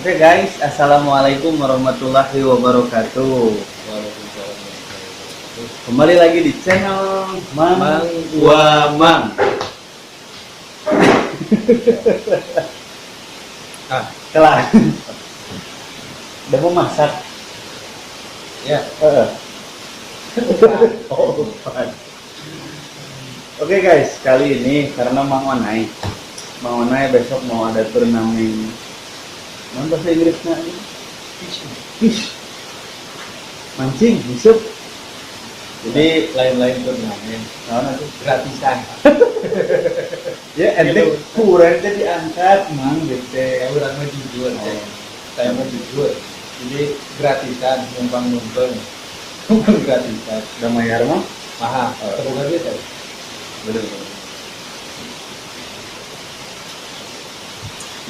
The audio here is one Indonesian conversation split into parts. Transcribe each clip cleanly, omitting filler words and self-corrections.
Oke guys, assalamualaikum warahmatullahi wabarakatuh. Waalaikumsalam warahmatullahi wabarakatuh. Kembali lagi di channel Mang Mang Wamang. Kelar. Udah mau masak? Ya. Oh, bukan. Oke guys, kali ini karena Mang Onai besok mau ada turnamen. Mana bahasa Inggrisnya? Fish. Mancing, besok. Jadi Lain-lain turnamen naon atuh? gratisan. Ya ente kurang teh diangkat Mang gitu. Saya orang mah jujur, saya mah jujur. Jadi gratisan, numpang gratisan. Udah mayar mah? Mahal, terbuka gitu. Bener.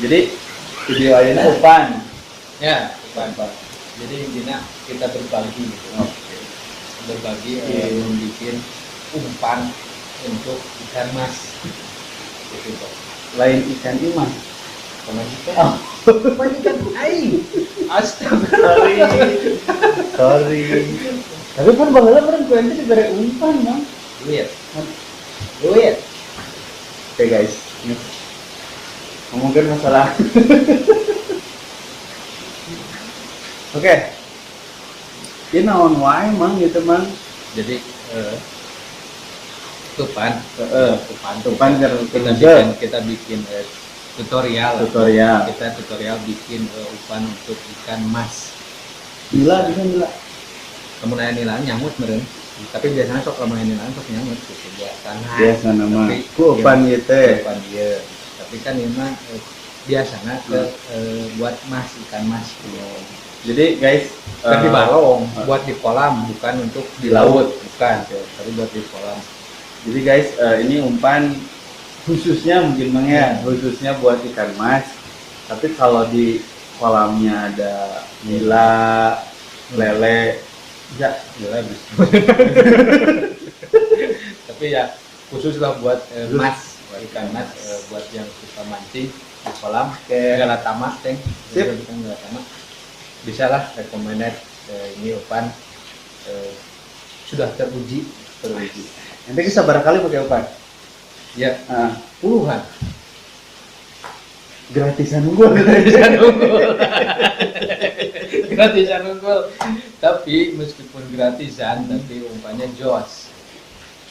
Jadi video ini open. Ya, Pak. Jadi intinya kita berbagi gitu. Oke. Berbagi membuat umpan untuk ikan mas. Gitu, Pak. Lain ikan iman. Sama kita. Oh. Ikan aing. Astaga. Sorry. Tapi kan baheula meureun ku ente dibere umpan, Mang. Duit. Oke guys, ini ngomongin masalah. Oke. Ini naon wae Mang gitu Mang. Jadi tupan kita bikin tutorial. Kita tutorial bikin umpan untuk ikan mas. Gila bisa gila. Kamu nanya nilai nyamut meren. Tapi biasanya sok kamu nanya nilai sok nyamut gitu biasanya. Biasa nama. Tapi Ku umpan ieu teh. umpan dia. Tapi kan ini mah biasanya ke buat mas ikan mas. Jadi guys, Bukan di balong, buat di kolam, bukan untuk di laut, bukan, tapi buat di kolam. jadi guys, ini umpan khususnya mungkin Mang ya, khususnya buat ikan mas. Tapi kalau di kolamnya ada nila, lele, ya Gila bisa. Tapi ya khusus lah buat mas, buat ikan mas, buat yang suka mancing di kolam. Galatama, teng. Sip. Galatama. Bisa lah recommended ini umpan sudah teruji. Nanti kita barangkali pakai umpan. Ya, Ah, puluhan. gratisan unggul. Gratisan unggul. Tapi meskipun gratisan, tapi umpannya jos.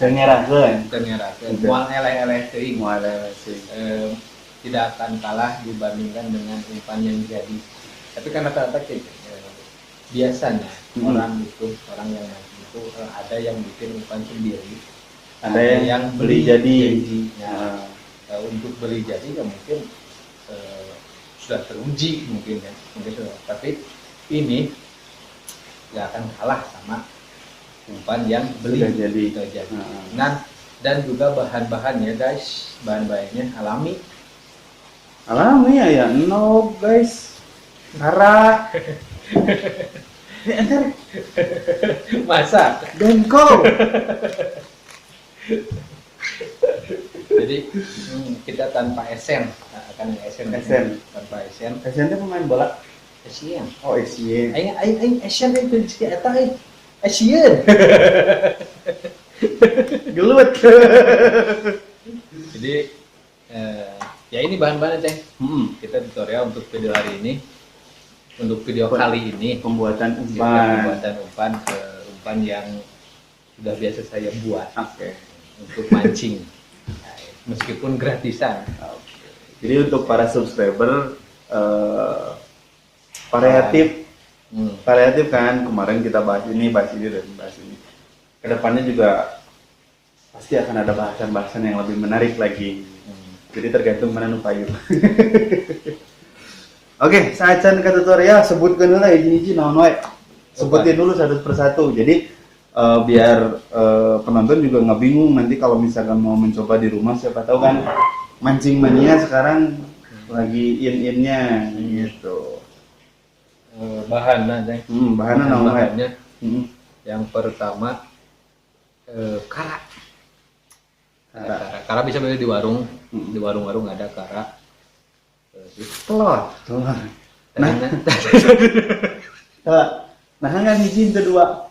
Ternyerahkan. Ternyata Betul. mual eleh-eleh teuing. Mual sih. Tidak akan kalah dibandingkan dengan umpan yang jadi. Tapi kan rata-rata biasanya orang yang mancing itu ada yang bikin umpan sendiri, Ada yang beli jadi. Nah, untuk beli jadi ya mungkin sudah teruji mungkin ya, sudah. Tapi ini nggak akan kalah sama umpan yang beli Sudah jadi. Nah, dan juga bahan-bahannya guys, bahan-bahannya alami. Alami ya no guys. Kara. Enter Masa dengkol. jadi kita tanpa esen, akan esen tanpa esen. Esen teh pemain bola. Esen Oh, Asian. aing esen itu si eta Asian. Gelut. Jadi ya ini bahan-bahannya teh. Hmm. Kita tutorial untuk video hari ini, untuk video kali ini Pembuatan kita umpan. pembuatan umpan yang sudah biasa saya buat Oke. untuk mancing, meskipun gratisan. Jadi untuk para subscriber variatif kan, kemarin kita bahas ini dan bahas ini. Kedepannya juga pasti akan ada bahasan-bahasan yang lebih menarik lagi. Jadi tergantung mana nu payu. Oke, saatnya ke tutorial. Sebutkan dulu izin naon wae. Sebutin dulu satu persatu. Jadi biar penonton juga nggak bingung nanti kalau misalkan mau mencoba di rumah, siapa tahu kan mancing mania sekarang lagi in-innya gitu. Bahannya Bahannya yang pertama kara. Kara bisa beli di warung, di warung-warung ada kara. Telur. Nah kan hiji kedua.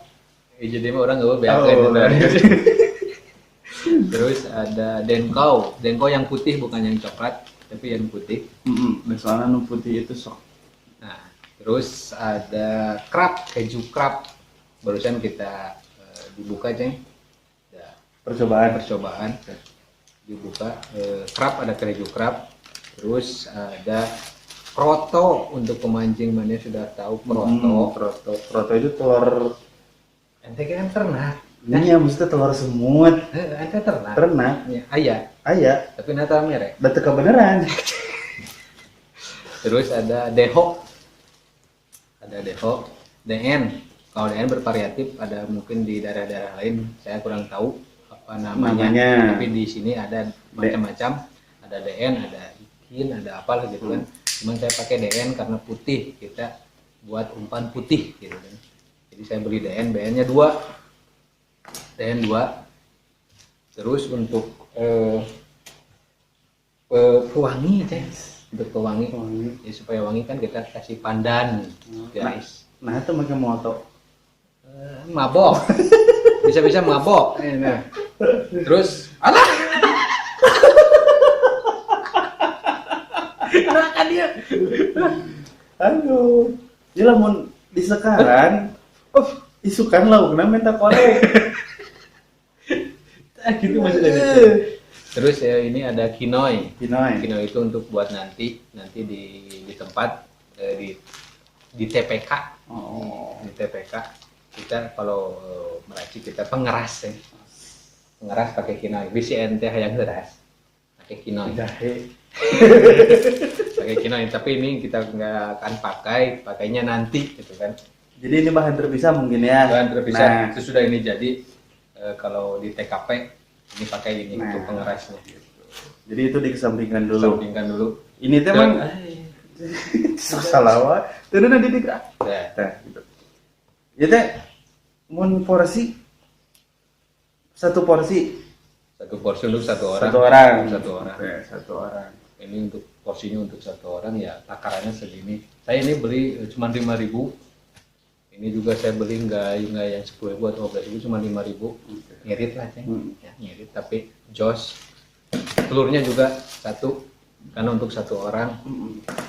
Jadi mah orang nggak beakeun. Terus ada denkau yang putih bukan yang coklat, tapi yang putih. Soalnya nu putih itu sok. Nah, terus ada keju krab. Barusan kita dibuka, Ceng. Ya, percobaan. Dibuka krab, ada keju krab. Terus ada proto untuk pemancing, mana sudah tahu proto. Proto itu telur. Ente kan ternak. Ini ya mesti telur semut. Ente ternak. Ya, ayah. Tapi nata merek. Udah teka beneran. Terus ada deho. DN. Kalau DN bervariatif, ada mungkin di daerah-daerah lain saya kurang tahu apa namanya. Tapi di sini ada macam-macam. Ada DN, ada ikin, ada apa gitu kan. Cuman saya pakai DN karena putih, kita buat umpan putih gitu kan. Jadi saya beli DN, BN-nya 2. DN 2. Terus untuk pewangi, untuk pewangi. Ya, supaya wangi kan kita kasih pandan, guys. Nah itu pakai moto. Mabok. Bisa-bisa mabok. Nah. Terus alah. Kan dia. Aduh. Dia lamun di sekarang, isukan laukna minta korek. Gitu maksudnya. Terus ya ini ada kinoi. Kinoi itu untuk buat nanti di tempat di TPK. Di TPK kita kalau meracik kita pengeras ya. Pengeras pakai kinoi. Bisi ente hayang geras. Pakai kinoi. Pakai kinoi, tapi ini kita nggak akan pakainya nanti gitu kan. Jadi ini bahan terpisah mungkin ya. Bahan terpisah. Sesudah ini jadi kalau di TKP ini pakai ini untuk pengerasnya. Jadi itu dikesampingkan dulu. Ini teh mang salah terus nanti digerak. Nah, gitu. Ya teh mun porsi satu porsi untuk satu orang. Ini untuk porsinya untuk satu orang ya takarannya segini. Saya ini beli cuma 5.000. Ini juga saya beli nggak yang 10.000 atau 15.000, cuma 5.000. Ngirit lah, Ceng. Ya, ngirit tapi jos. Telurnya juga satu karena untuk satu orang.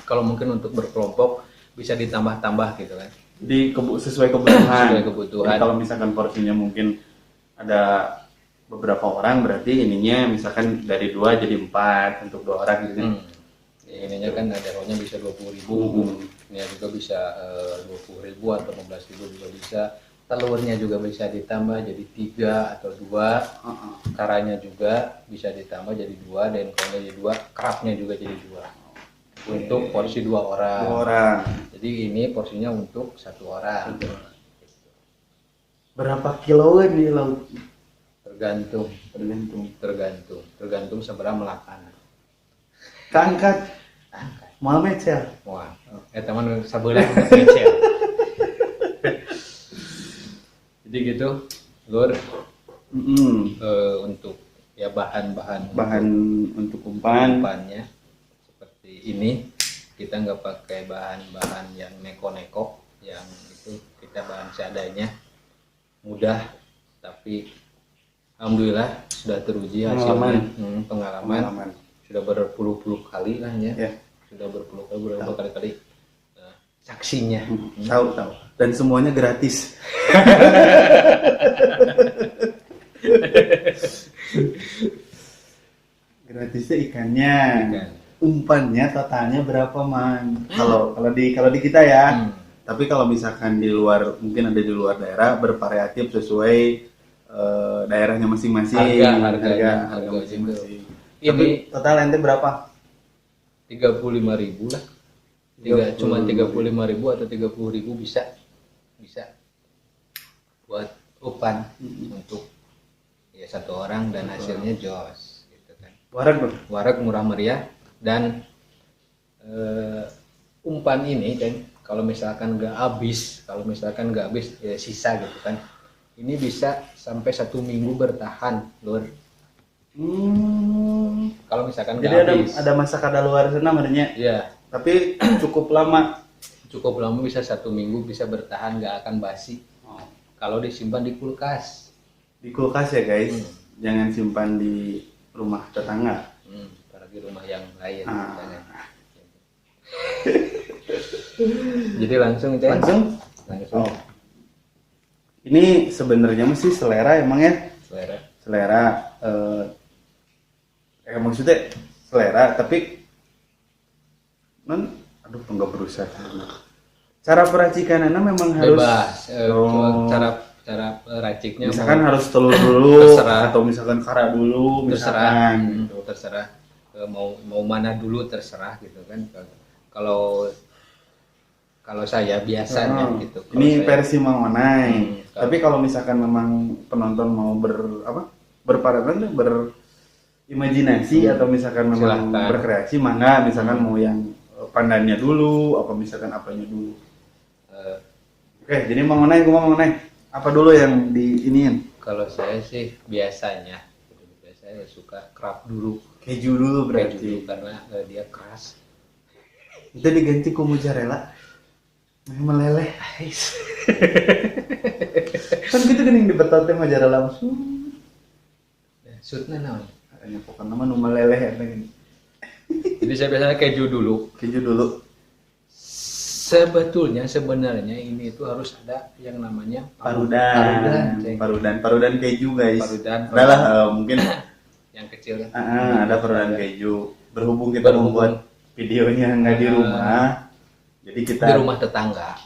Kalau mungkin untuk berkelompok bisa ditambah-tambah gitu kan. Jadi sesuai kebutuhan. Jadi kalau misalkan porsinya mungkin ada beberapa orang, berarti ininya misalkan dari 2 jadi 4 untuk 2 orang gitu. Ya, ininya kan ada rohnya bisa 20.000. Ini juga bisa 20.000 atau 15.000 juga bisa. Telurnya juga bisa ditambah jadi 3 atau 2. Karanya juga bisa ditambah jadi 2, dan kalau jadi 2, kerapnya juga jadi 2. Untuk porsi 2 orang. Jadi ini porsinya untuk 1 orang. Berapa kiloan nih laut? Tergantung seberapa melakan. Kangkat. Mau mecel. Wah, teman sabelah mecel. Jadi gitu, Lur. Untuk ya bahan untuk umpannya seperti ini. Kita nggak pakai bahan-bahan yang neko-neko, yang itu kita bahan seadanya. Mudah, tapi alhamdulillah sudah teruji hasilnya. Pengalaman. Sudah berpuluh-puluh kali lah ya. Sudah berpuluh kali saksinya. Tahu. Dan semuanya gratis. Gratisnya ikannya. Umpannya totalnya berapa, Man? Kalau di kita ya. Tapi kalau misalkan di luar, mungkin ada di luar daerah, bervariatif sesuai daerahnya masing-masing. Harga masing-masing. Tapi total ente berapa? 35.000 lah. Cuma 35.000 atau 30.000 bisa buat umpan untuk ya 1 orang, dan hasilnya jos gitu kan. Warak murah meriah, dan umpan ini kan kalau misalkan nggak habis ya sisa gitu kan. Ini bisa sampai 1 minggu bertahan, Lur. Kalau misalkan jadi ada masa kadaluarsa namanya. Iya. Tapi cukup lama. cukup lama, bisa 1 minggu, bisa bertahan, nggak akan basi Oh. kalau disimpan di kulkas. Di kulkas ya guys, jangan simpan di rumah tetangga. Apalagi rumah yang lain. Ah. Jangan. Jadi langsung Ceng. Langsung. Oh. Ini sebenarnya mesti selera emang ya. Selera. Maksudnya selera, tapi aduh nggak berusaha. Cara peracikannya memang harus bebas. Cara raciknya misalkan harus telur dulu terserah. atau misalkan kara dulu misalkan gitu. Terserah. Mau mana dulu terserah gitu kan. Kalau saya biasanya gitu. Kalau Ini saya, versi Mang Onai. Tapi kalau misalkan memang penonton mau berimajinasi atau misalkan memang silahkan. berkreasi, mangga misalkan mau yang pandannya dulu, apa misalkan apanya dulu. Oke, jadi Mang Onai, apa dulu yang diiniin? kalau saya sih biasanya suka kerak dulu. Keju dulu Keju berarti. dulu karena dia keras. Itu diganti ku mozzarella. Meleleh. Kan gitu kan yang dibetot teh mozzarella langsung. Sutnya naon? Hanya pokoknya nama nu meleleh eta gini. Jadi saya biasanya keju dulu. Keju dulu. Sebenarnya ini itu harus ada yang namanya Parudan keju guys. Parudan. Adalah mungkin yang kecil kan. ada parudan keju. Berhubung kita membuat videonya nggak di rumah, jadi kita di rumah tetangga.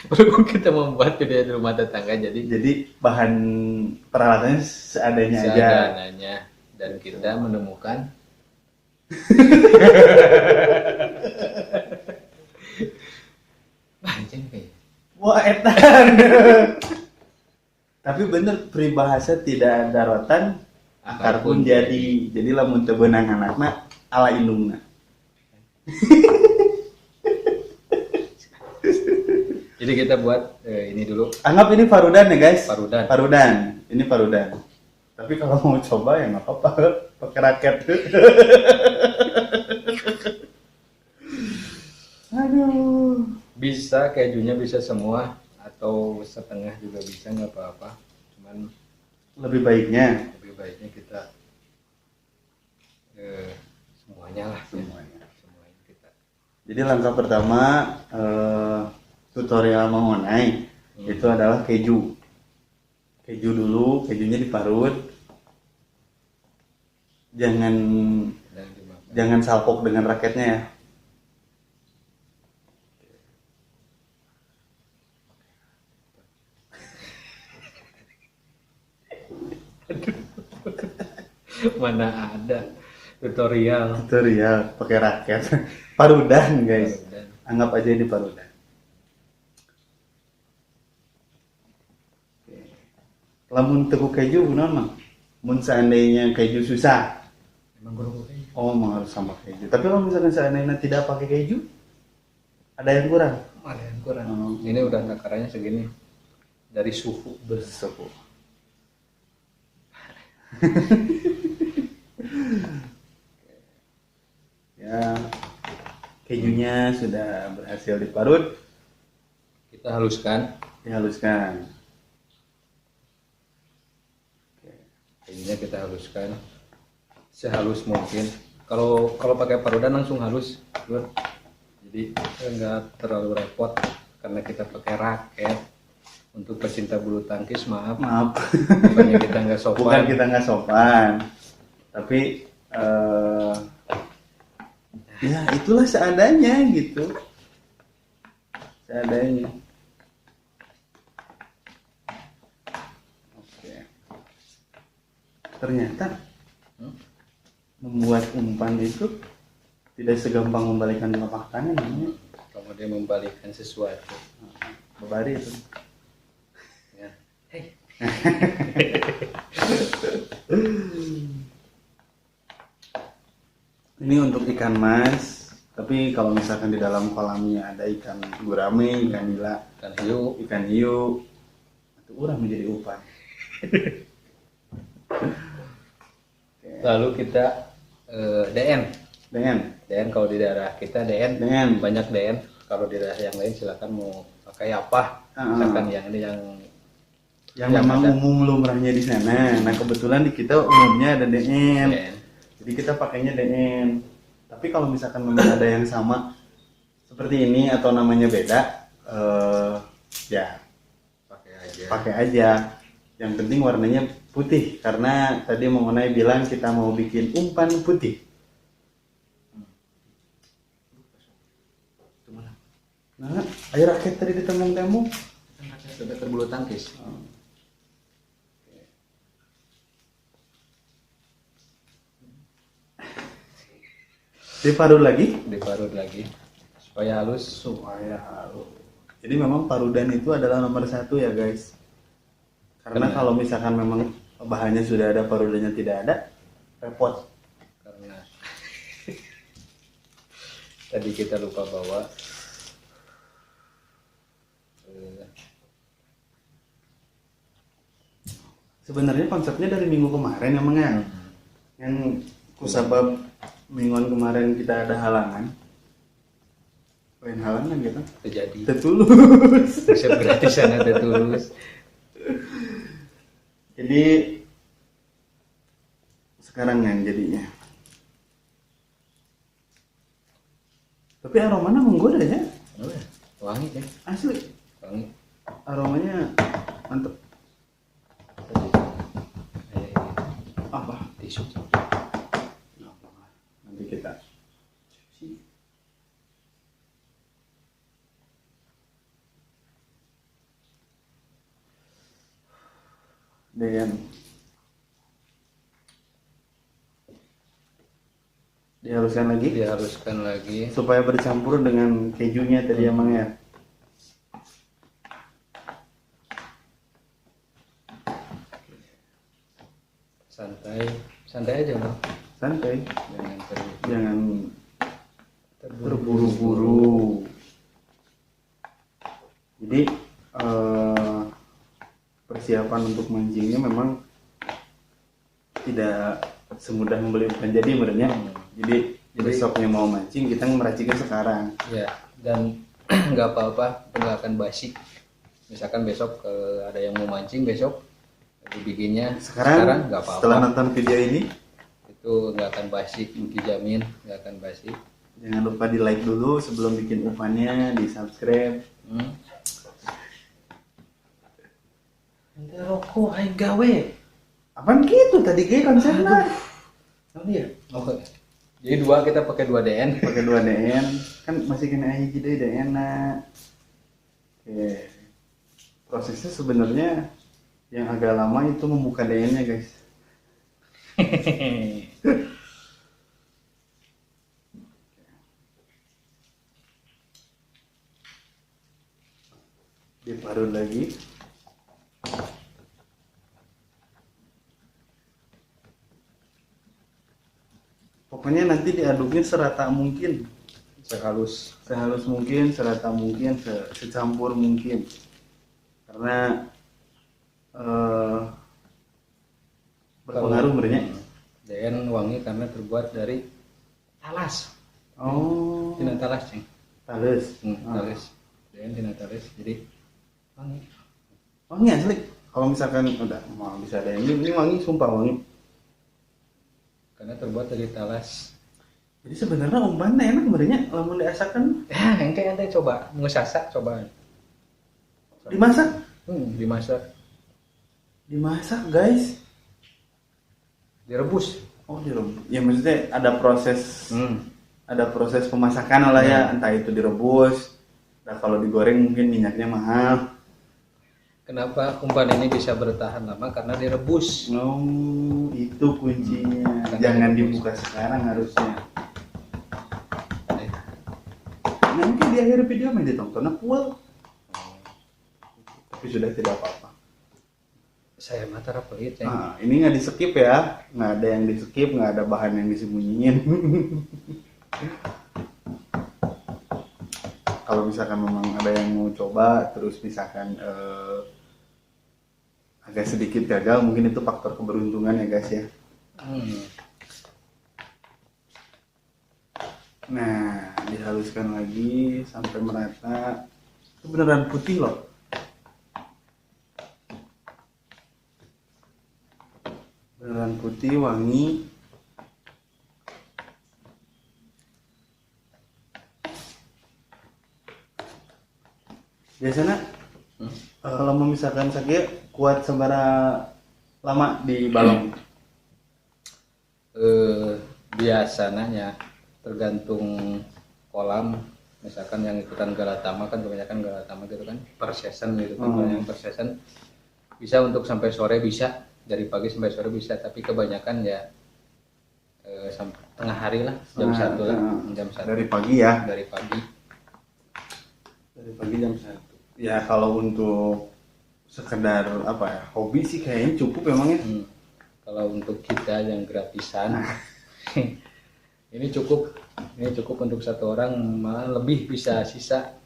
Berhubung kita membuat video di rumah tetangga, jadi bahan peralatannya seadanya aja. Dan kita menemukan banceng kayak. Wah etan. Tapi bener peribahasa tidak ada rotan akar pun jadi. Jadi lamun teu beunang anakna ala indungna. Jadi kita buat ini dulu. Anggap ini parudan ya guys. Parudan. Ini parudan. Tapi kalau mau coba ya nggak apa-apa. Pakai raket. Aduh. Bisa kejunya bisa semua atau setengah juga bisa, nggak apa-apa. Cuman Lebih baiknya kita semuanya lah. semuanya. Semuanya kita. Jadi langkah pertama tutorial mengenai itu adalah keju. Keju dulu, kejunya diparut. Jangan salpok dengan raketnya ya. Mana ada tutorial. Pakai raket. Parudan guys. Parudan. Anggap aja ini parudan. Lamun teu keju kunaon mah? Mun seandainya keju susah. Emang kurang keju. Oh, emang harus sama keju. Tapi kalau misalkan seandainya tidak pakai keju, ada yang kurang. Ada yang kurang. Ini udah takarannya segini. Dari suhu Bersuhu. Ya, kejunya sudah berhasil diparut, kita haluskan. dihaluskan. Kejunya kita haluskan sehalus mungkin. Kalau pakai parudan langsung halus, Lur. Jadi enggak terlalu repot karena kita pakai raket. Untuk pecinta bulu tangkis maaf. Bukannya kita nggak sopan. Bukan kita nggak sopan, tapi ya itulah seadanya gitu. Seadanya. Oke. Ternyata membuat umpan itu tidak segampang membalikan telapak tangan namanya. Kemudian membalikan sesuatu. Babari itu. Ya. Hey. Ini untuk ikan mas, tapi kalau misalkan di dalam kolamnya ada ikan gurame, ikan nila, ikan hiu, itu urang menjadi umpan. Lalu kita DN Dengan kalau di daerah kita DN Dengan. banyak DN. kalau di daerah yang lain silakan mau pakai apa. Ah. Misalkan yang ini yang memang ada. umum lumrahnya di sana. Nah kebetulan di kita umumnya ada DN, DN. jadi kita pakainya DN. Tapi kalau misalkan memang ada yang sama seperti ini atau namanya beda, ya pakai aja. Yang penting warnanya putih karena tadi mengenai bilang kita mau bikin umpan putih. Nah, air raket tadi ditembung-tembung. Sudah terbulu tangkis. Diparut lagi Diparut lagi supaya halus. Jadi memang parudan itu adalah nomor 1 ya guys, karena Benar. kalau misalkan memang bahannya sudah ada parudannya tidak ada, repot. Karena tadi kita lupa bawa Sebenarnya konsepnya dari minggu kemarin emang ya, yang kusabab mingguan kemarin kita ada halangan, lain halangan gitu, terjadi tertulus. bisa gratisan ada tulus. Jadi sekarang yang jadinya, tapi aromanya menggoda ya, Wangi kan? asli Wangi. aromanya mantep. Apa? Tisu. Nanti kita dan Dihaluskan lagi. supaya bercampur dengan kejunya tadi emang ya. Santai aja loh. Santai, Jangan jangan terburu-buru. Jadi persiapan untuk mancingnya memang tidak semudah membeli umpan jadi menurutnya. Jadi besoknya mau mancing kita meraciknya sekarang. Ya, dan nggak apa-apa, nggak akan basi. Misalkan besok ada yang mau mancing besok dibikinnya Sekarang nggak apa-apa. setelah nonton video ini Itu nggak akan basi, dijamin nggak akan basi. jangan lupa di like dulu sebelum bikin umpannya, di subscribe. Nanti rokok aing gawe. Apaan gitu tadi kayak konsepnya? Oh iya. Oke. Jadi kita pakai 2 DN. Pakai 2 DN kan masih kena hiji deui DN na. Oke. Prosesnya sebenarnya yang agak lama itu membuka DN-nya guys. Diparut lagi. Pokoknya nanti diaduknya serata mungkin, Sehalus. mungkin, serata mungkin, secampur mungkin. Karena berpengaruh sebenarnya. DN wangi karena terbuat dari talas. Oh, Tina talas, Ceng. talas. Talas. DN tina talas. Jadi wangi. Wangi asli. Kalau misalkan udah mau bisa ada yang ini wangi, sumpah wangi. Karena terbuat dari talas. Jadi sebenarnya umpannya enak sebenarnya lamun diasakan. Ya, engke ente coba ngesasak coba. Dimasak. Dimasak, Dimasak guys. direbus. Oh direbus. Ya maksudnya ada proses. Ada proses pemasakan lah ya, entah itu direbus. Nah kalau digoreng mungkin minyaknya mahal. Kenapa umpan ini bisa bertahan lama? Karena direbus. Oh, itu kuncinya. Jangan dibuka sekarang harusnya. Nanti di akhir video main ditontonnya full. Tapi sudah tidak apa-apa. Saya mata pelit ya. Nah, ini nggak di skip ya, nggak ada yang di skip, nggak ada bahan yang disembunyiin. Kalau misalkan memang ada yang mau coba, terus misalkan agak sedikit gagal, mungkin itu faktor keberuntungan ya guys ya. Nah, dihaluskan lagi sampai merata. Itu beneran putih loh. Beneran putih, wangi. Biasanya kalau misalkan sakit kuat sabara lama di balong. Biasanya tergantung kolam. Misalkan yang ikutan Galatama kan kebanyakan Galatama gitu kan per season gitu kan. Kalau yang per season bisa untuk sampai sore, bisa dari pagi sampai sore bisa, tapi kebanyakan ya sampai tengah hari lah, jam 1 lah, jam 1 Dari pagi ya. dari pagi. Dari pagi jam 1. Ya kalau untuk sekedar apa ya, hobi sih kayaknya cukup emangnya. Kalau untuk kita yang gratisan ini cukup untuk satu orang, malah lebih bisa sisa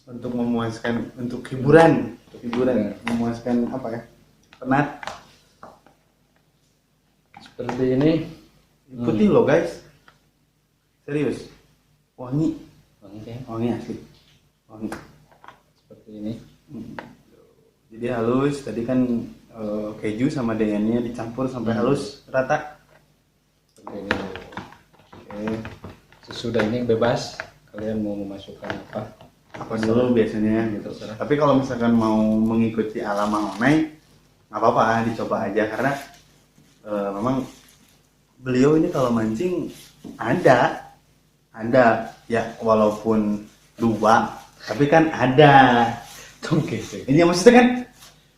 Untuk memuaskan, untuk hiburan, memuaskan apa ya, penat. seperti ini. Putih loh guys, serius, wangi, Oke, wangi asli, wangi. seperti ini. Jadi halus, tadi kan keju sama dayannya dicampur sampai halus rata. Seperti ini. Oke. Sesudah ini bebas kalian mau memasukkan apa Dulu biasanya gitu. Tapi kalau misalkan mau mengikuti ala Mang Onai, nggak apa-apa, dicoba aja karena memang beliau ini kalau mancing ada ya, walaupun dua, tapi kan ada. Oke. Ini maksudnya kan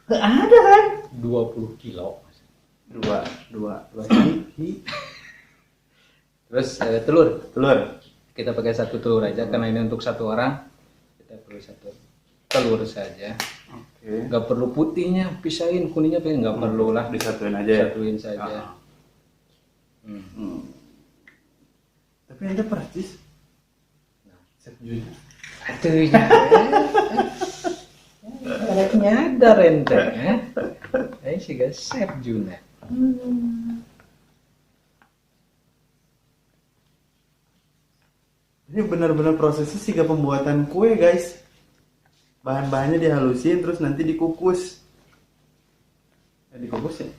ada kan? 20 kilo. Dua. Terus telur. Telur. Kita pakai 1 telur aja karena ini untuk 1 orang. Kita perlu 1 telur saja. Oke. Nggak perlu putihnya, pisahin, kuningnya nggak perlu lah. Disatuin aja ya. Satuin saja. Tapi Anda percis. Chef Jun. Atuhnya. Nyadar ente. Ini sih guys, Chef Juna. Ini benar-benar prosesnya sih ke pembuatan kue guys. Bahan-bahannya dihalusin terus nanti dikukus. Dikukus ya?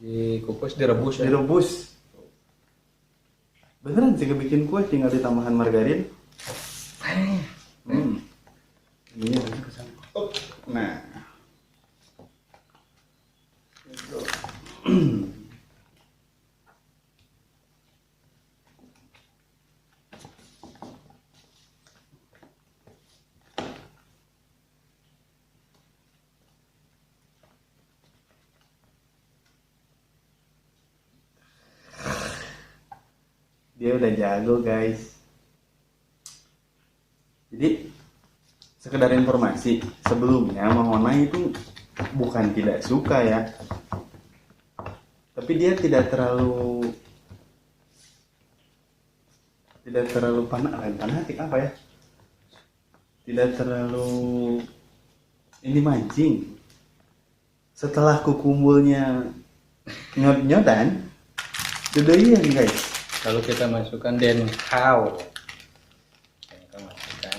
Dikukus, direbus ya. Direbus. Beneran sih kebikin kue, tinggal ditambahan margarin. Ini harusnya kesana. Nah. Gitu. Dia udah jago guys. Jadi sekedar informasi, sebelumnya Mang Onai itu bukan tidak suka ya, tapi dia tidak terlalu fanatik apa ya, tidak terlalu ini mancing. Setelah kukumbulnya nyot-nyotan, sudah iya guys. Lalu kita masukkan denkau. Kita masukkan.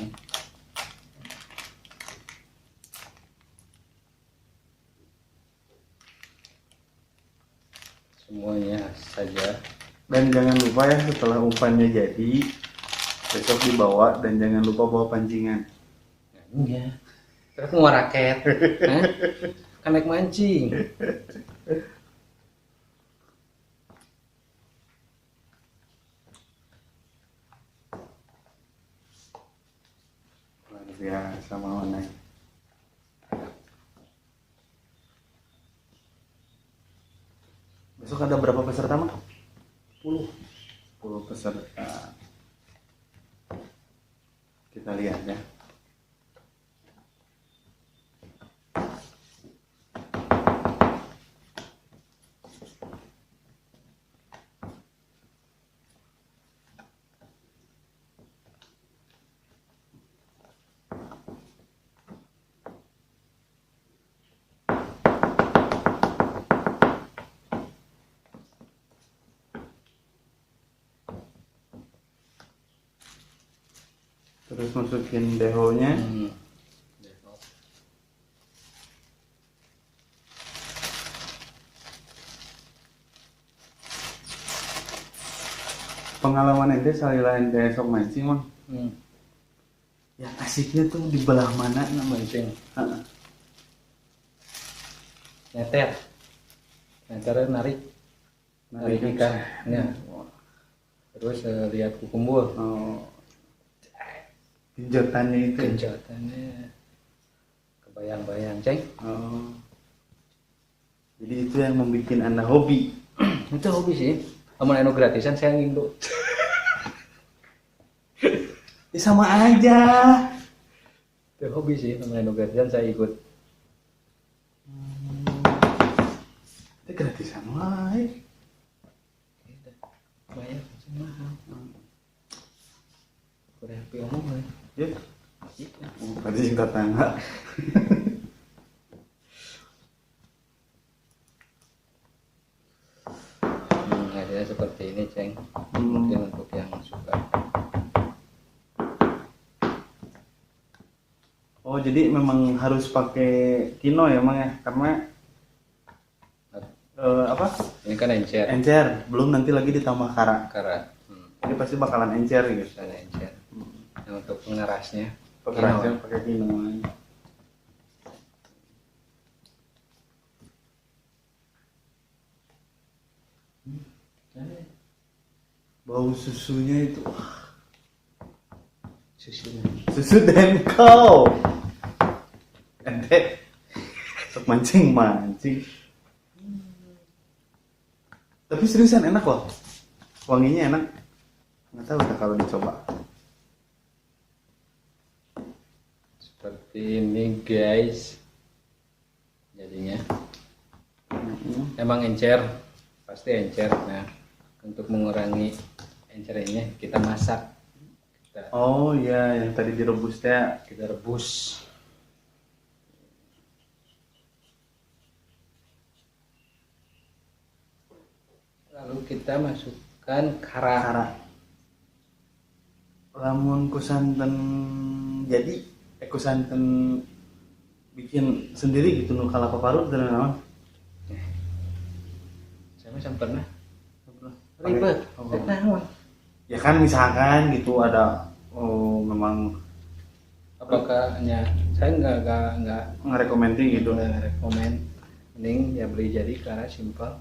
Semuanya saja. Dan jangan lupa ya, setelah umpannya jadi, besok dibawa dan jangan lupa bawa pancingan. Iya. Terus mau raket. Hah? Kan naik mancing. Luar biasa Mang Onai. Besok ada berapa peserta Mang? 10 peserta. Kita lihat ya. Terus masukin dehonya. Pengalaman ente salila ente esok mancing mah. Yang asiknya tuh di belah mana Mancing. Heeh. Neternya narik ikan. Ya. Terus lihat kukumbul. Oh. Genjotannya itu. Genjotannya kebayang-bayang, ceng. Oh. Jadi itu yang membuat Anda hobi. Itu hobi sih. Amun anu gratisan saya ngindo. Ya sama aja. Itu hobi sih, amun anu gratisan saya ikut. Itu gratisan wae. Bayar mahal. Udah happy omong lah. Ya. Oh, tadi sing tetangga. Hasilnya seperti ini, ceng. Mungkin untuk yang suka. Oh, jadi memang harus pakai kino ya, Mang ya? Karena apa? Ini kan encer. Encer, belum nanti lagi ditambah kara. Kara. Jadi pasti bakalan encer gitu. Ada encer. Nah, untuk pengerasnya, Pengerasnya pakai kino. Bau susunya itu. Susunya. Susu Denko. Ente sok mancing. Tapi seriusan enak loh. Wanginya enak. Nggak tahu dah kalau dicoba. Seperti ini, guys. Jadinya. Emang encer, pasti encer. Nah, untuk mengurangi encernya kita masak. Oh iya, yang tadi direbusnya Kita rebus. Lalu kita masukkan kara. kara. Lamun kusanten jadi kusanten bikin sendiri gitu nu kalapa parut dan naon. Saya mah pernah ribet. Rek naon? Ya kan misalkan gitu ada memang Apakah hanya saya nggak ngerekomending gitu. rekomen, mending ya beli jadi karena simpel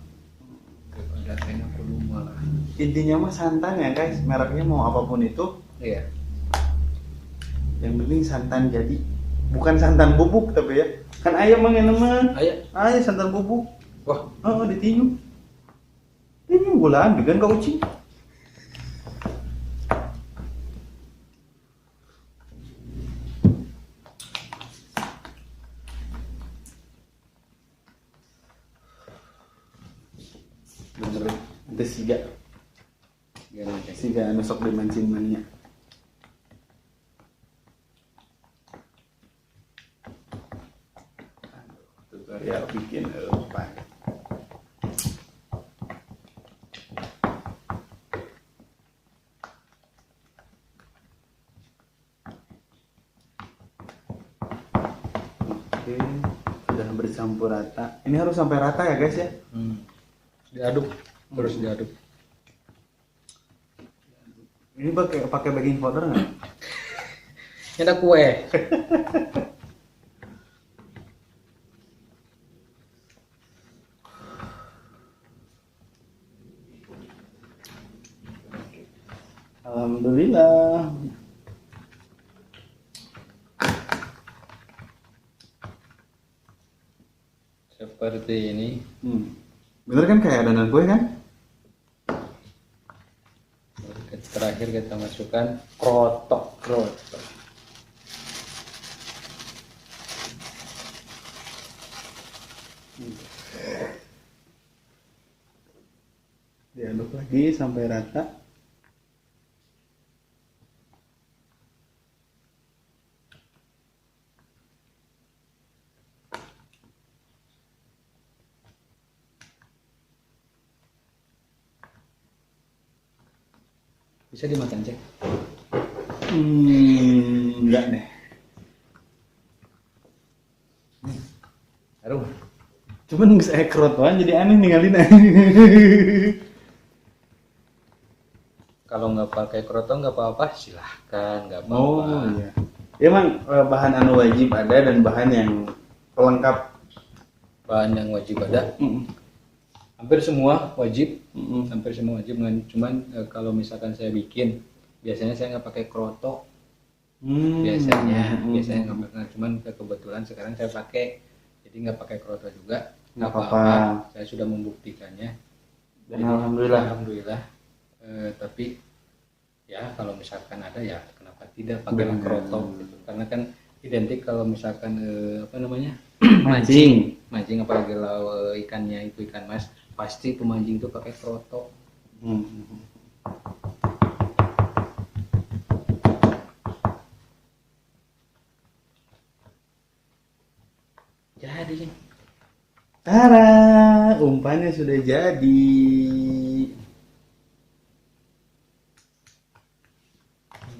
daripada enak kudu malah. Intinya mah santan ya guys, mereknya mau apapun itu, Iya. yang penting santan jadi, bukan santan bubuk tapi ya. Kan ayam mengenai mah, Ayo. santan bubuk. Wah, Oh ditiup, gulaan bikin kau ucing. Bener, ada gimana? siga nusok di mancing mania. Tutorial bikin apa? Oke, sudah bercampur rata. Ini harus sampai rata ya guys ya. Diaduk, terus diaduk. Ini pakai baking powder nggak? Ini ada kue. Alhamdulillah. Seperti ini. Bener kan kayak adonan kue kan? Terakhir kita masukkan krotok. Diaduk lagi sampai rata. Bisa dimakan, cek. enggak deh. Aduh, Cuman saya kerotoan jadi aneh ninggalin aja. kalau nggak pakai kroto nggak apa-apa, silahkan, nggak apa-apa. Oh iya. Emang bahan anu wajib ada dan bahan yang pelengkap. Bahan yang wajib ada, Mm. hampir semua wajib, Mm. hampir semua wajib. Cuman kalau misalkan saya bikin, biasanya saya nggak pakai kroto, biasanya nggak pakai. Cuman kebetulan sekarang saya pakai, jadi nggak pakai kroto juga, nggak Nggak apa-apa. apa-apa. Saya sudah membuktikannya. Dan alhamdulillah. Alhamdulillah. Tapi ya kalau misalkan ada ya kenapa tidak pakai Benar. kroto gitu. Karena kan identik kalau misalkan apa namanya Mancing. mancing apalagi kalau ikannya itu ikan mas, pasti pemancing itu pakai kroto. Hmm. Jadi Tara, umpannya sudah jadi.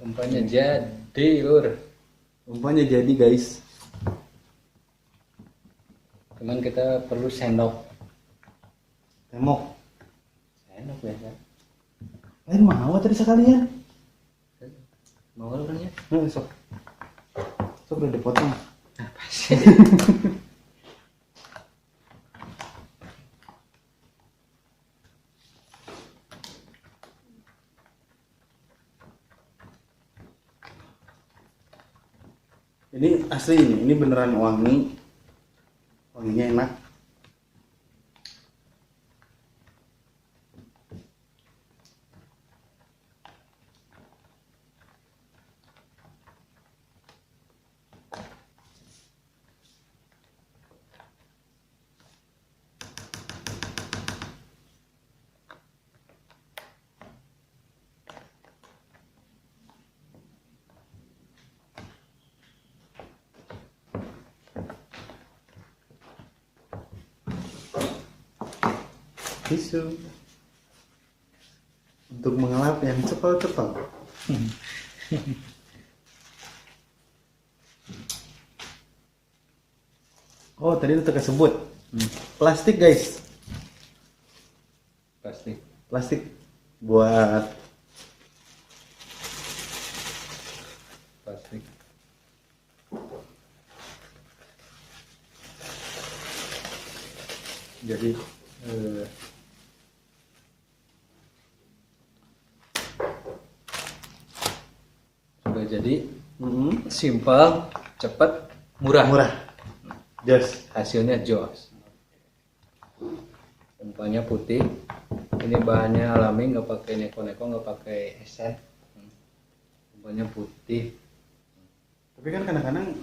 umpannya jadi lur, Umpannya jadi guys. cuman kita perlu sendok Temok. biasa. Lain mau tadi sekalian. Mau orangnya Sok. Sok udah dipotong. apa sih? Ini asli ini beneran wangi. Wanginya enak. Tisu untuk mengelap yang cepal-cepal. Oh tadi udah sebut plastik guys, Plastik. plastik buat Plastik. Jadi sudah jadi simple, cepat, murah. murah. Just Hasilnya jos. Umpannya putih. Ini bahannya alami, nggak pakai neko-neko, nggak pakai esen. Umpannya putih tapi kan kadang-kadang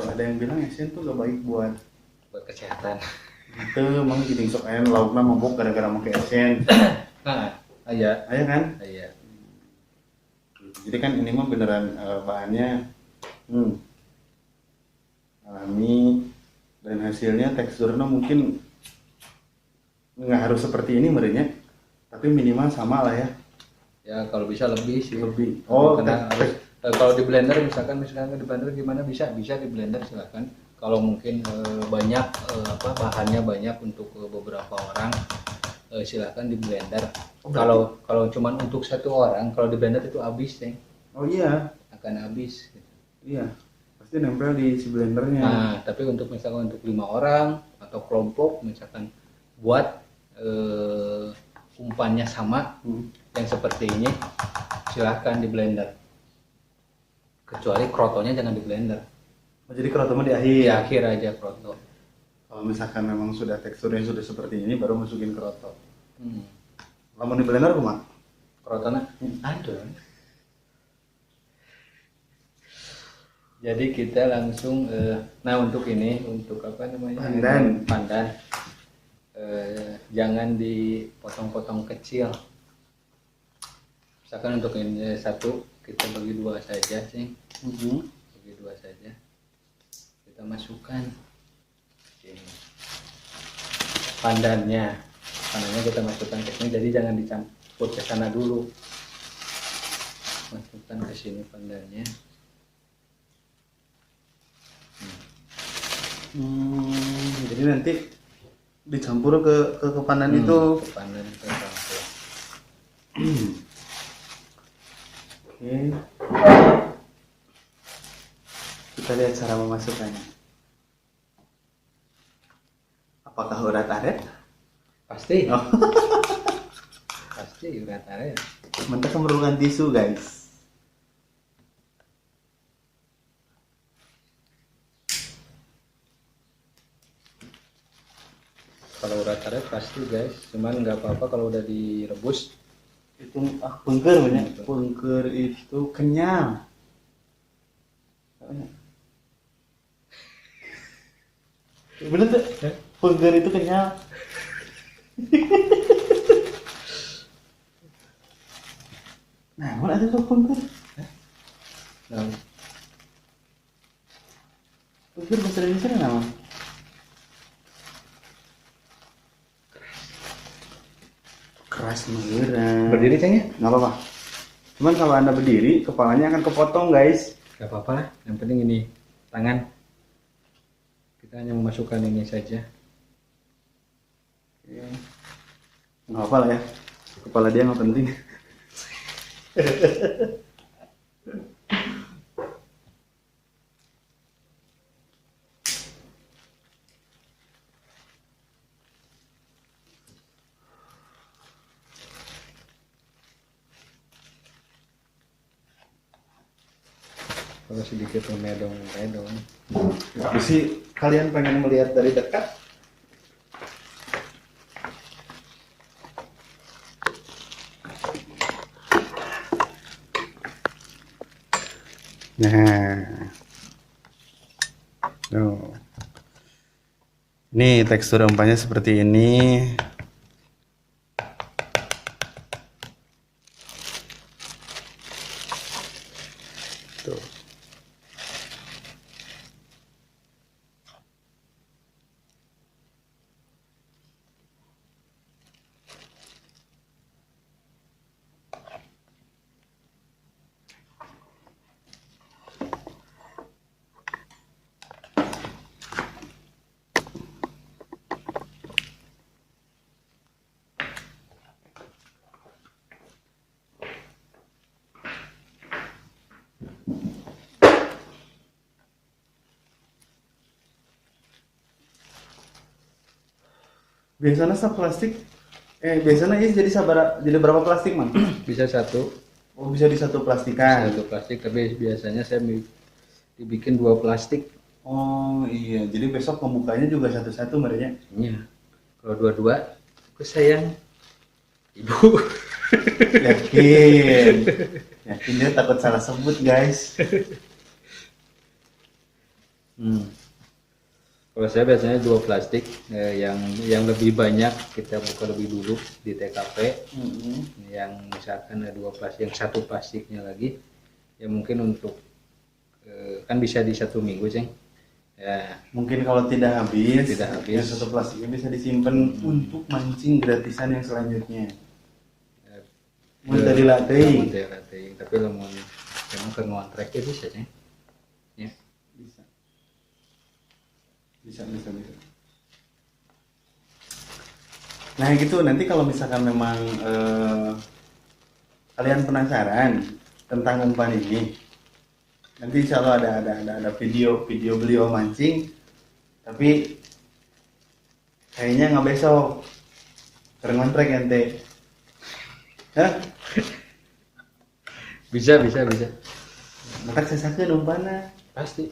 ada yang bilang esen tuh gak baik buat buat kesehatan. itu emang jadi sok ayan lauknya mabuk gara-gara pakai esen. Nah, iya, Ayo kan? iya. Jadi kan ini mah beneran bahannya alami dan hasilnya teksturnya mungkin nggak harus seperti ini merenya, tapi minimal sama lah ya. Ya kalau bisa lebih sih. Lebih. Karena harus kalau di blender misalkan di blender gimana bisa di blender silakan. Kalau mungkin banyak bahannya banyak untuk beberapa orang silakan di blender. Kalau cuman untuk satu orang kalau di blender itu habis deh. Oh iya, Akan habis. Gitu. iya. Pasti nempel di si blendernya. Nah tapi untuk misalkan untuk 5 orang atau kelompok misalkan buat umpannya sama yang seperti ini silahkan di blender, kecuali krotonya jangan di blender. Oh, jadi kroto mah di akhir. Di akhir aja kroto. Kalau misalkan memang sudah teksturnya sudah seperti ini baru masukin kroto. Kalau di blender kumaha? Krotona ada. Jadi kita langsung nah untuk ini untuk apa namanya pandan jangan dipotong-potong kecil. Misalkan untuk ini satu kita bagi dua saja sih, bagi dua saja kita masukkan ini pandannya kita masukkan ke sini, jadi jangan dicampur ke sana dulu, masukkan ke sini pandannya. Jadi nanti dicampur ke kepanan itu. Kepanan ke campur. Oke. Kita lihat cara memasukkannya. Apakah urat-aret? Pasti. Oh, Pasti urat-aret. mentah memerlukan tisu, guys. Kalau urat-aret pasti guys, cuman nggak apa-apa kalau udah direbus. Itu pengker banyak. Pengker itu kenyal. Bener tuh? Pengker itu kenyal. Nah, mana ada tuh pengker? Nah, Pengker bahasa Indonesia nama? Keras mengerang. berdiri cengnya? Nggak apa-apa. Cuman kalau anda berdiri, kepalanya akan kepotong, guys. Nggak apa-apa lah. Yang penting ini tangan. Kita hanya memasukkan ini saja. Nggak apa lah ya. Kepala dia nggak penting. Kalau sedikit medong-medong. Tapi sih kalian pengen melihat dari dekat? Nah, tuh. Ini tekstur empahnya seperti ini. Tuh. Biasanya plastik biasanya ini jadi berapa plastik, Man? Bisa satu. Oh, bisa di satu plastikan. Satu plastik, tapi biasanya saya dibikin 2 plastik. Oh iya, jadi besok pembukanya juga satu-satu mereka. Iya. Kalau dua-dua, aku sayang ibu. Yakin. Yakin dia takut salah sebut, guys. Kalau saya biasanya 2 plastik, yang lebih banyak kita buka lebih dulu di TKP. Yang misalkan ada 2 plastik, yang 1 plastiknya lagi, ya mungkin untuk kan bisa di 1 minggu, ceng. Ya, Mungkin kalau tidak habis, Tidak habis. yang satu plastiknya bisa disimpan untuk mancing gratisan yang selanjutnya. Dari latih. tapi lamun memang ke ngontrak ya bisa, ceng. Ya. Bisa. Nah gitu, nanti kalau misalkan memang kalian penasaran tentang umpan ini, nanti insya Allah ada video beliau mancing, tapi kayaknya nggak besok, terngontrak ente. Hah? Bisa. Maka saya sakeun umpanna. Pasti.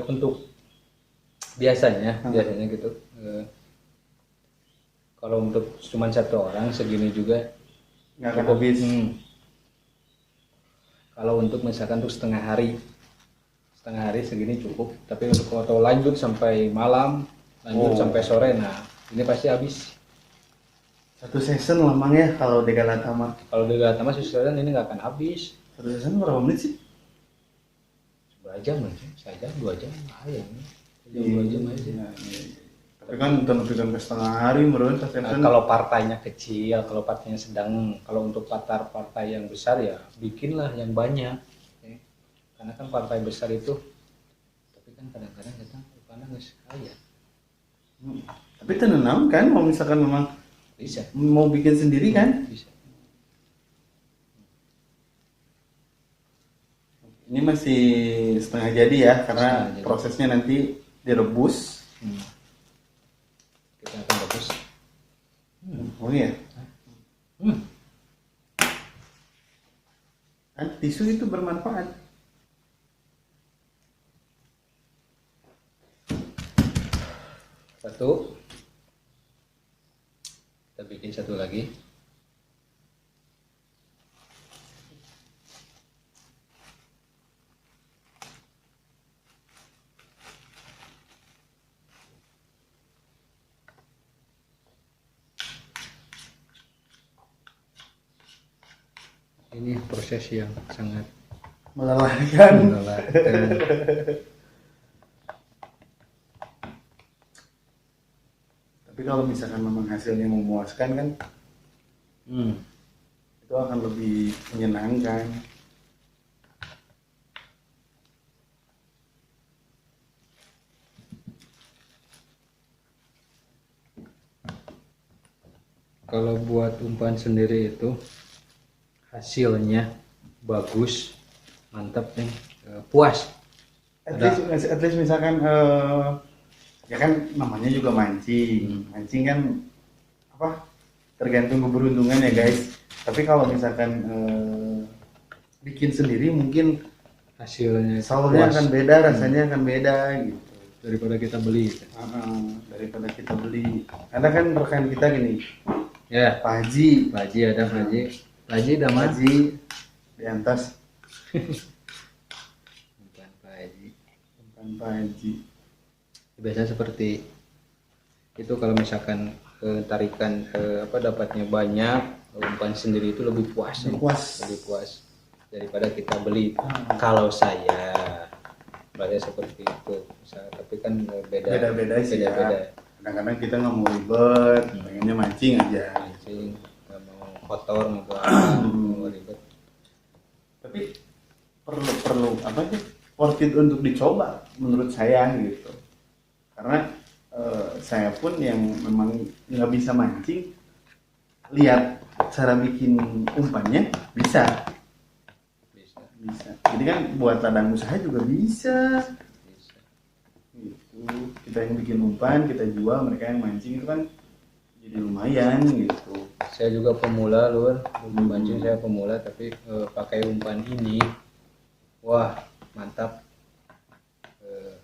Untuk biasanya gitu. Kalau untuk cuma 1 orang segini juga Nggak akan habis. Kalau untuk misalkan untuk setengah hari segini cukup. Tapi untuk kalau lanjut sampai malam, sampai sore, nah ini pasti habis. Satu season lah Mang ya kalau di Galatama. Kalau di Galatama sesuatu ini nggak akan habis. Satu season berapa menit sih? Berapa jam aja? 1 jam, 2 jam, ya. 2 jam aja. Tapi kan tentukan ke setengah hari menurut Nah, kalau partainya kecil, kalau partainya sedang, kalau untuk partai yang besar ya bikinlah yang banyak. Karena kan partai besar itu, tapi kan kadang-kadang kita karena nggak sekalian Tapi tenang kan, kalau misalkan memang bisa mau bikin sendiri kan? bisa. Ini masih setengah jadi ya, karena Setengah jadi. prosesnya nanti direbus. Kita akan rebus. Oh iya, Hmm. kan tisu itu bermanfaat. Satu, kita bikin satu lagi. Ini proses yang sangat Melelahkan. melelahkan. Tapi kalau misalkan memang hasilnya memuaskan kan, itu akan lebih menyenangkan. Kalau buat umpan sendiri itu hasilnya bagus, mantap nih, puas. At least misalkan ya kan namanya juga mancing. Mancing kan apa? Tergantung keberuntungan ya guys. Tapi kalau misalkan bikin sendiri mungkin Hasilnya itu saurnya puas akan beda, rasanya akan beda gitu. daripada kita beli. Daripada kita beli. Karena kan rekan kita gini, Ya, Pak Haji, Pak Haji ada Pak Haji. Pak Haji udah Pak mah. Haji di atas, Umpan Pak Haji. bukan Pak Haji. Biasanya seperti itu kalau misalkan tarikan dapatnya banyak, umpan sendiri itu lebih puas, Lebih puas. lebih puas daripada kita beli. Kalau saya berarti seperti itu. Tapi kan Beda-beda sih ya. beda-beda. Kadang-kadang kita nggak mau ribet, pengennya mancing aja. Mancing, nggak mau kotor, nggak mau apa, nggak mau ribet. Tapi perlu apa sih? Worth it untuk dicoba menurut saya gitu. Karena saya pun yang memang nggak bisa mancing, lihat cara bikin umpannya bisa. Jadi kan buat ladang usaha juga bisa. Bisa. Gitu. Kita yang bikin umpan, kita jual, mereka yang mancing itu kan jadi lumayan gitu. Saya juga pemula, Lur. Mancing saya pemula, tapi pakai umpan ini, wah mantap.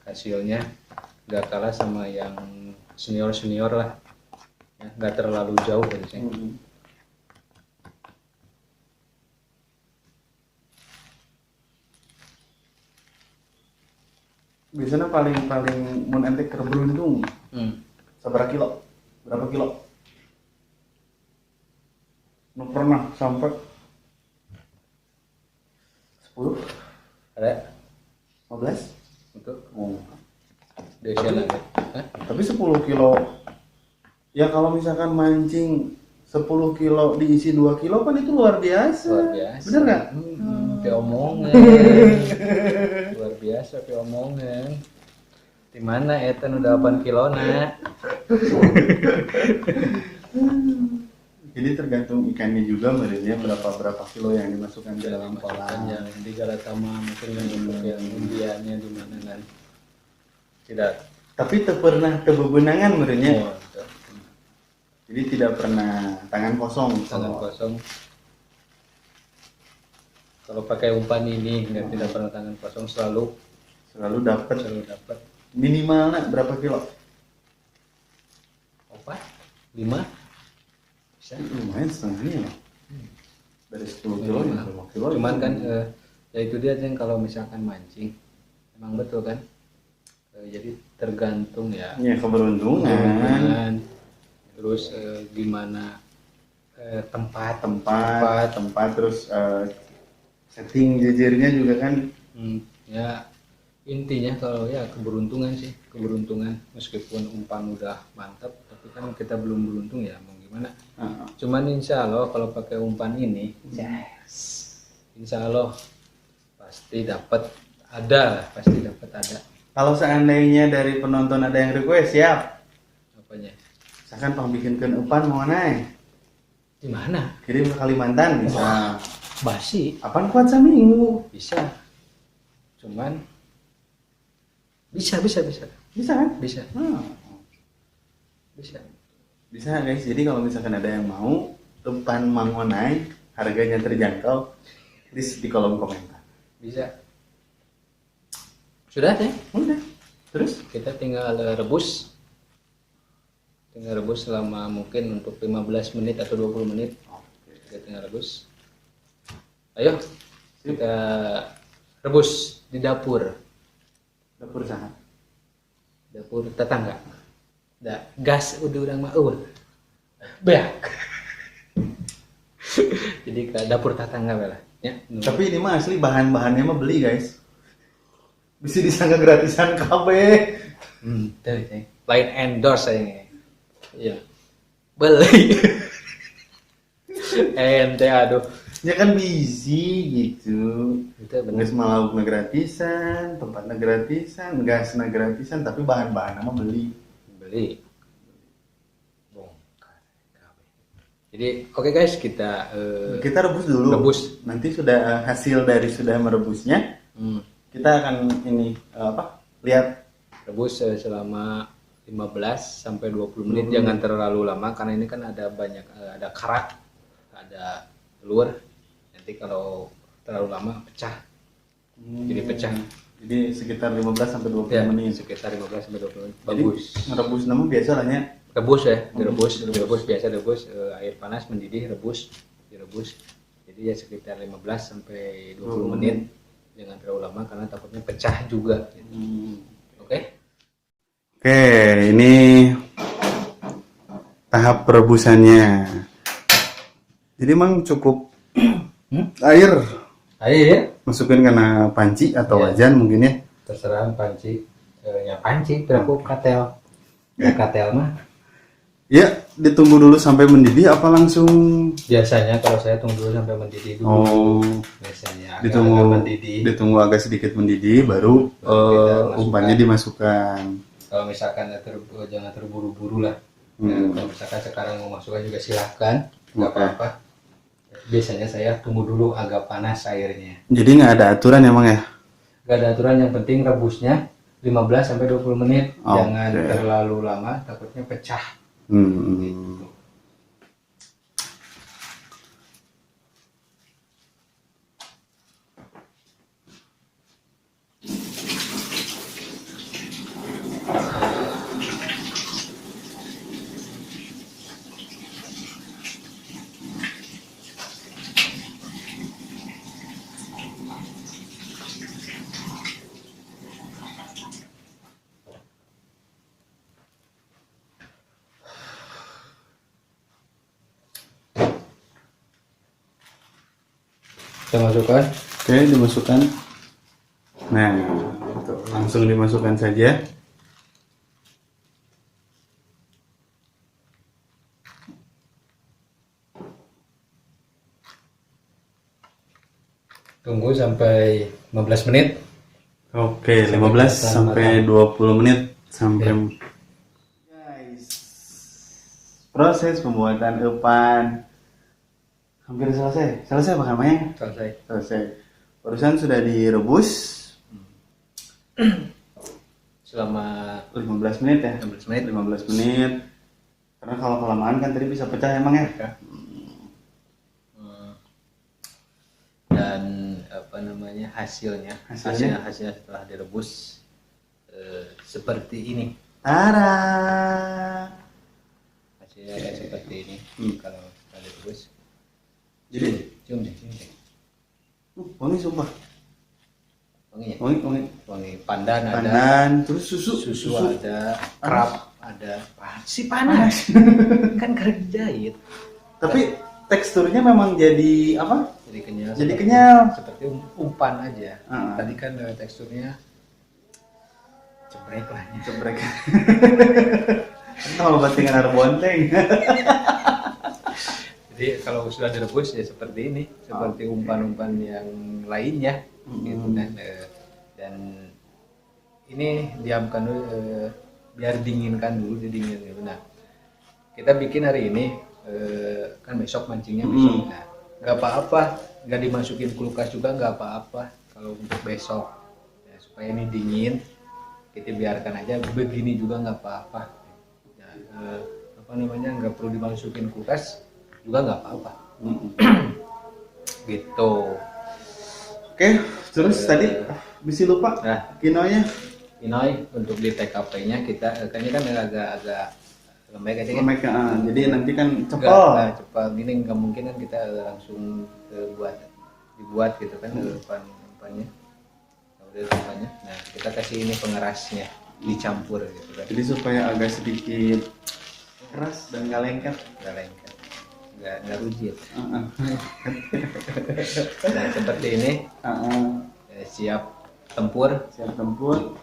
Hasilnya nggak kalah sama yang senior lah, ya, nggak terlalu jauh dari saya. Biasanya paling mun ente keur beruntung seberapa kilo? Berapa kilo? Nu pernah sampai 10? Ada 15? untuk Oh. Desia lagi. Hah? Tapi 10 kilo. Ya kalau misalkan mancing 10 kilo diisi 2 kilo kan itu luar biasa. Luar biasa. Bener nggak? Pi omongan. Luar biasa pi omongan. Di mana eta nu 8 kilona? Jadi tergantung ikannya juga merenya berapa kilo yang dimasukkan ke dalam kolam. Yang di Galatama mungkin yang Indianya di mana kan. Tidak. Tapi pernah kebebenangan merenya. Oh, gitu. Jadi tidak pernah tangan kosong. Tangan kosong. Kalau pakai umpan ini tidak pernah tangan kosong, selalu dapat. Minimalnya berapa kilo? 4, 5 bisa. Lumayan setengahnya loh. Dari 10 kilo ya 5 kilo. Cuman kan ya itu dia yang kalau misalkan mancing emang betul kan, jadi tergantung ya keberuntungan. terus gimana tempat terus setting jejernya juga kan. ya intinya kalau ya keberuntungan meskipun umpan udah mantap tapi kan kita belum beruntung ya mau gimana. Cuman insya Allah kalau pakai umpan ini insya Allah pasti dapat ada. Kalau seandainya dari penonton ada yang request, siap. Apanya? Misalkan pang bikinkan upan mau naik. Di mana? Kirim ke Kalimantan bisa. Basi. Apaan kuat seminggu? Bisa. Cuman bisa. Bisa kan? Bisa. Hmm. Bisa. Bisa guys. Jadi kalau misalkan ada yang mau upan mangonai, harganya terjangkau, list di kolom komentar. Bisa. Sudah deh. Udah. Terus Kita tinggal rebus. Tinggal rebus selama mungkin untuk 15 menit atau 20 menit. Kita tinggal rebus. Ayo. Kita rebus di dapur. dapur sana. Dapur tetangga. Gas udah urang mah beak. Jadi ke dapur tetangga lah ya. Tapi ini mah asli bahan-bahannya mah beli guys. Bisa disangka gratisan KB. Tuh, lain endorse saya. Iya. Beli. Ente aduh. Ya kan busy gitu. Itu bener. Gas malaukna gratisan, tempatnya gratisan, gasna gratisan, tapi bahan-bahan mah beli. Beli. Bongkar. Jadi oke guys, kita Kita rebus dulu. rebus. Nanti sudah hasil dari sudah merebusnya, kita akan ini lihat. Rebus selama 15 sampai 20 menit. Jangan terlalu lama karena ini kan ada banyak ada karat, ada telur. Nanti kalau terlalu lama pecah. Jadi pecah. Jadi sekitar 15 sampai 20 Ya, menit. sekitar 15 sampai 20 menit. Jadi, Bagus. ngerebus nama biasa lah ya. Rebus ya, direbus biasa rebus air panas mendidih, direbus. Jadi ya sekitar 15 sampai 20 menit. Jangan terlalu lama karena takutnya pecah juga. Oke? Oke, ini tahap perebusannya. Jadi emang cukup air Air masukin kena panci atau Ya. wajan mungkin ya. terserah panci. Ya panci berapa katel. Ya katel mah. Ya, ditunggu dulu sampai mendidih apa langsung? Biasanya kalau saya tunggu dulu sampai mendidih dulu. Oh, Biasanya ditunggu agak mendidih. ditunggu agak sedikit mendidih baru Kita umpannya dimasukkan. Kalau misalkan jangan terburu-buru lah. Ya, kalau misalkan sekarang mau masukkan juga silahkan, nggak Oke. apa-apa. Biasanya saya tunggu dulu agak panas airnya. Jadi nggak ada aturan emang ya? Nggak ada aturan, yang penting rebusnya 15 sampai 20 menit. Oke. Jangan terlalu lama, takutnya pecah. Hmm. Kita masukkan. Oke, dimasukkan. Nah, tuh, langsung dimasukkan saja. Tunggu sampai 15 menit. Oke, 15 sampai 20 menit sampai guys. Proses pembuatan upan hampir selesai. Selesai Pak namanya? Selesai. Selesai. Barusan sudah direbus Selama 15 menit ya. 15 menit. 15 menit. Karena kalau kelamaan kan tadi bisa pecah emang ya. Dan apa namanya hasilnya setelah direbus seperti ini. Tara. Hasilnya kayak seperti ini. Kalau setelah direbus. Jadi, cium deh. wangi sumpah. Wanginya. Wangi. Pandan ada. Pandan, terus susu. Ada. Kerap ada. Si panas. Kan kering jahit. Tapi teksturnya memang jadi apa? Jadi kenyal. Jadi kenyal. Seperti umpan aja. Ah. Tadi kan teksturnya cebrek lah. Cebrek. Kalau batingan ada bonteng. Jadi kalau sudah direbus ya seperti ini, seperti umpan-umpan yang lainnya, gitu kan. Dan ini diamkan dulu, biar dinginkan dulu, didingin dulu. Nah, kita bikin hari ini, kan besok mancingnya besok. Nah, nggak apa-apa, nggak dimasukin kulkas juga nggak apa-apa kalau untuk besok. Ya, supaya ini dingin, kita biarkan aja begini juga nggak apa-apa. Ya, apa namanya, nggak perlu dimasukin kulkas juga nggak apa-apa. Gitu. Oke, terus tadi bisa lupa Nah, kinonya. Pinoy untuk di TKP-nya kita kayaknya kan agak lembek aja kan. Lembek, jadi nanti kan Enggak, cepet. cepat ini nggak mungkin kan kita langsung dibuat gitu kan depannya. Udah depannya. Nah, kita kasih ini pengerasnya dicampur gitu kan. Jadi supaya agak sedikit keras dan nggak lengket. Nggak lengket. Nggak rujit. Uh-uh. Nah, seperti ini siap tempur. Siap tempur.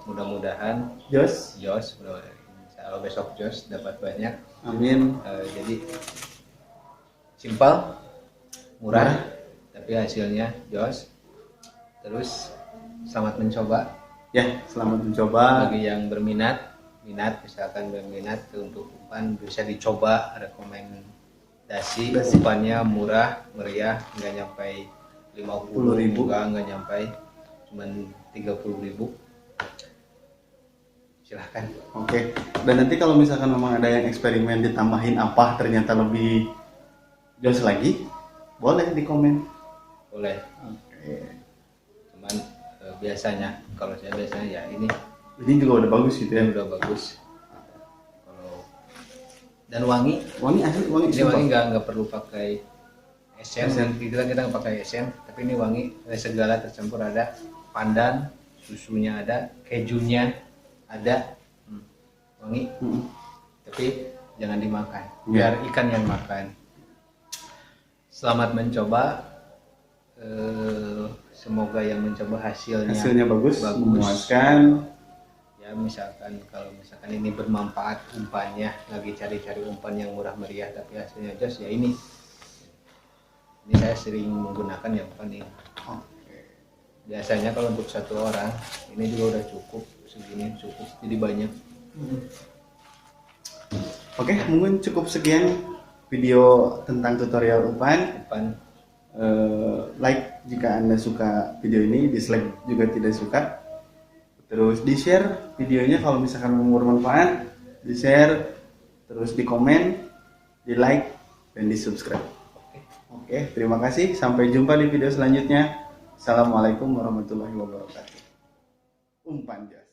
Mudah-mudahan Jos. kalau besok Jos dapat banyak. Amin. Jadi simpel, murah, tapi hasilnya Jos. Terus selamat mencoba. Ya, selamat mencoba. Bagi yang misalkan berminat untuk umpan bisa dicoba, rekomendasi. Umpannya murah, meriah, nggak nyampe 50.000, nggak nyampe, cuman 30.000. Silahkan. Oke. Dan nanti kalau misalkan memang ada yang eksperimen ditambahin apa ternyata lebih jos lagi, boleh di komen. Boleh. Oke. Cuman biasanya kalau saya ya ini juga udah bagus gitu ya. udah bagus. Kalau dan wangi Asli, ini wangi nggak perlu pakai esen. Kita nggak pakai esen, tapi ini wangi, segala tercampur, ada pandan, susunya ada, kejunya ada, wangi. Tapi jangan dimakan, biar ikan yang makan. Selamat mencoba. Semoga yang mencoba hasilnya bagus, memuaskan. Ya, kalau misalkan ini bermanfaat umpannya, lagi cari-cari umpan yang murah meriah tapi hasilnya jos, ya ini saya sering menggunakan yang umpan ini. Biasanya kalau untuk satu orang ini juga udah cukup, segini cukup, jadi banyak. Oke, mungkin cukup sekian video tentang tutorial umpan. Like jika Anda suka video ini, dislike juga tidak suka. Terus di share videonya kalau misalkan bermanfaat, di share, terus di komen, di like, dan di subscribe. Oke, terima kasih, sampai jumpa di video selanjutnya. Assalamualaikum warahmatullahi wabarakatuh. Umpan jas.